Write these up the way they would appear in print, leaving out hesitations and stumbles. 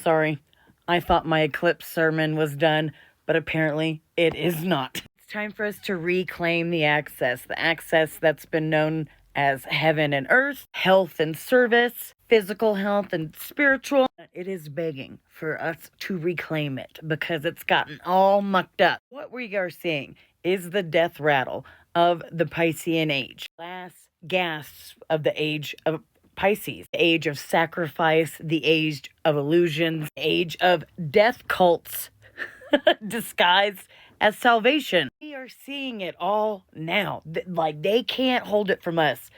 Sorry, I thought my eclipse sermon was done, but apparently it is not. It's time for us to reclaim the access that's been known as heaven and earth, health and service, physical health and spiritual. It is begging for us to reclaim it because it's gotten all mucked up. What we are seeing is the death rattle of the Piscean age. Last gasp of the age of Pisces, the age of sacrifice, the age of illusions, the age of death cults disguised as salvation. We are seeing it all now. Like, they can't hold it from us.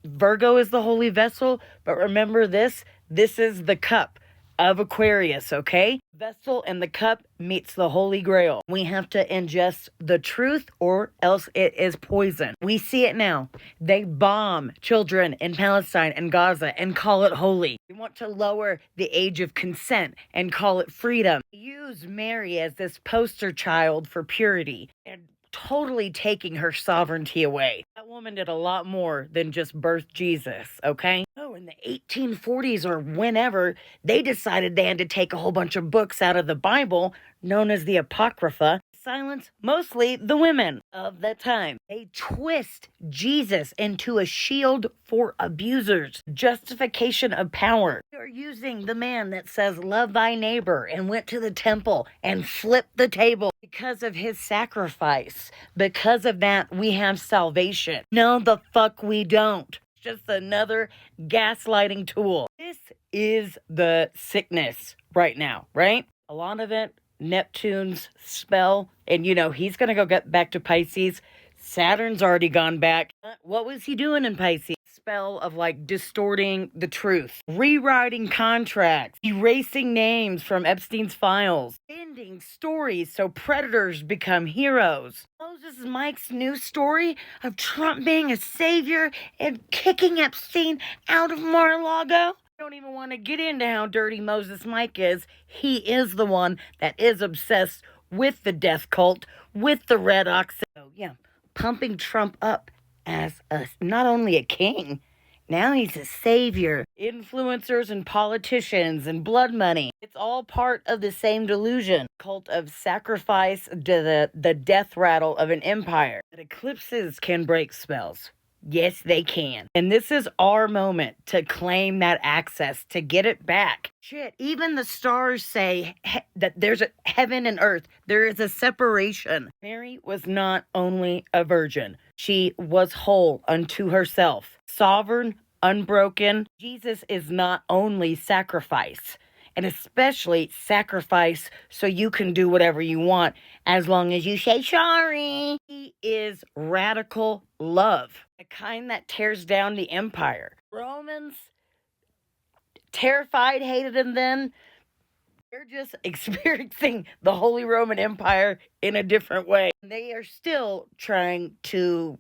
Virgo is the holy vessel, but remember this is the cup of Aquarius, okay? Vessel and the cup meets the Holy Grail. We have to ingest the truth or else it is poison. We see it now. They bomb children in Palestine and Gaza and call it holy. They want to lower the age of consent and call it freedom. They use Mary as this poster child for purity and totally taking her sovereignty away. That woman did a lot more than just birth Jesus, okay? Oh, in the 1840s or whenever, they decided they had to take a whole bunch of books out of the Bible, known as the Apocrypha, silence mostly the women of that time. They twist Jesus into a shield for abusers. Justification of power. They're using the man that says, love thy neighbor, and went to the temple and flipped the table because of his sacrifice. Because of that, we have salvation. No, the fuck we don't. Just another gaslighting tool. This is the sickness right now, right? A lot of it, Neptune's spell, and he's gonna go get back to Pisces. Saturn's already gone back. What was he doing in Pisces? Spell of distorting the truth, rewriting contracts, erasing names from Epstein's files, ending stories so predators become heroes. Moses Mike's new story of Trump being a savior and kicking Epstein out of Mar-a-Lago. Don't even want to get into how dirty Moses Mike is. He is the one that is obsessed with the death cult, with the red ox. So yeah, pumping Trump up as not only a king, now he's a savior. Influencers and politicians and blood money. It's all part of the same delusion. Cult of sacrifice to the death rattle of an empire. But eclipses can break spells. Yes, they can. And this is our moment to claim that access, to get it back. Shit, even the stars say that there's a heaven and earth. There is a separation. Mary was not only a virgin. She was whole unto herself. Sovereign, unbroken. Jesus is not only sacrifice, and especially sacrifice so you can do whatever you want as long as you say sorry. He is radical love, the kind that tears down the empire. Romans, terrified, hated him then. They're just experiencing the Holy Roman Empire in a different way. They are still trying to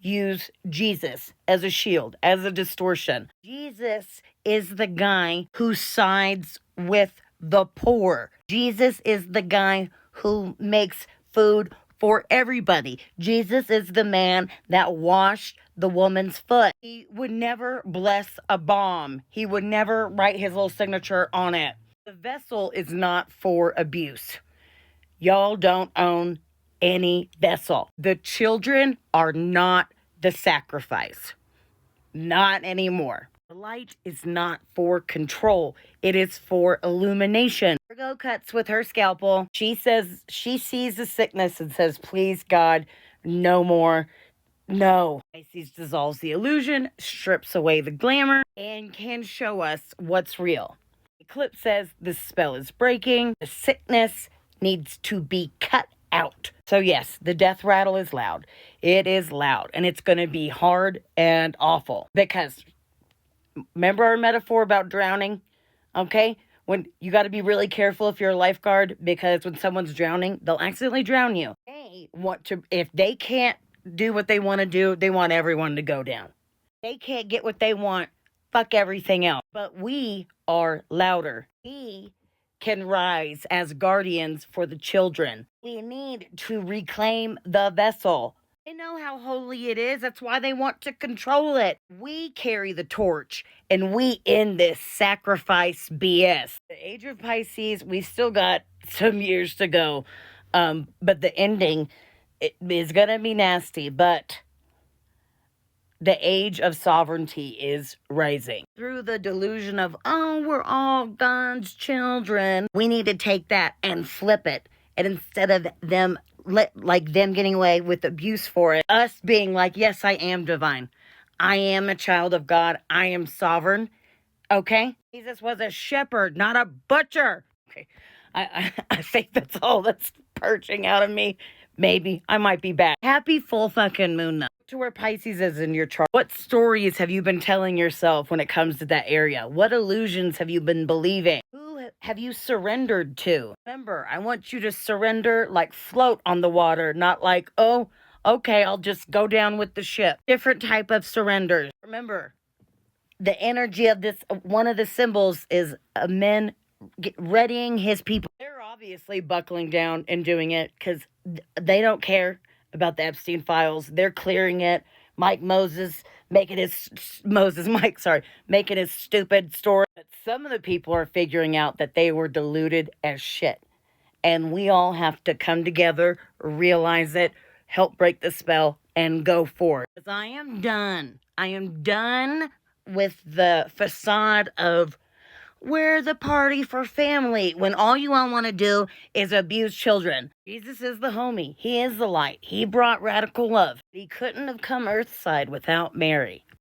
use Jesus as a shield, as a distortion. Jesus is the guy who sides with the poor. Jesus is the guy who makes food for everybody. Jesus is the man that washed the woman's foot. He would never bless a bomb. He would never write his little signature on it. The vessel is not for abuse. Y'all don't own any vessel. The children are not the sacrifice. Not anymore. The light is not for control. It is for illumination. Virgo cuts with her scalpel. She says she sees the sickness and says, please, God, no more. No. Pisces dissolves the illusion, strips away the glamour, and can show us what's real. Eclipse says the spell is breaking. The sickness needs to be cut out. So yes, the death rattle is loud. It is loud, and it's going to be hard and awful. Because remember our metaphor about drowning? Okay? When you got to be really careful if you're a lifeguard, because when someone's drowning, they'll accidentally drown you. They want to, if they can't do what they want to do, they want everyone to go down. They can't get what they want, fuck everything else. But we are louder. We can rise as guardians for the children. We need to reclaim the vessel. They know how holy it is. That's why they want to control it. We carry the torch and we end this sacrifice BS. The age of Pisces, we still got some years to go. But the ending is going to be nasty. But the age of sovereignty is rising. Through the delusion of, oh, we're all God's children, we need to take that and flip it. And instead of them getting away with abuse for it, us being like, yes, I am divine. I am a child of God. I am sovereign. Okay? Jesus was a shepherd, not a butcher. Okay. I think that's all that's purging out of me. Maybe. I might be bad. Happy full fucking moon, though. To where Pisces is in your chart. What stories have you been telling yourself when it comes to that area? What illusions have you been believing? Who have you surrendered to? Remember, I want you to surrender, like float on the water, not like, oh, okay, I'll just go down with the ship. Different type of surrenders. Remember, the energy of this, one of the symbols is a man readying his people. They're obviously buckling down and doing it because they don't care about the Epstein files. They're clearing it. Mike making his stupid story. But some of the people are figuring out that they were deluded as shit. And we all have to come together, realize it, help break the spell, and go forward. Because I am done. I am done with the facade of we're the party for family when all you all want to do is abuse children. Jesus is the homie. He is the light. He brought radical love. He couldn't have come earthside without Mary.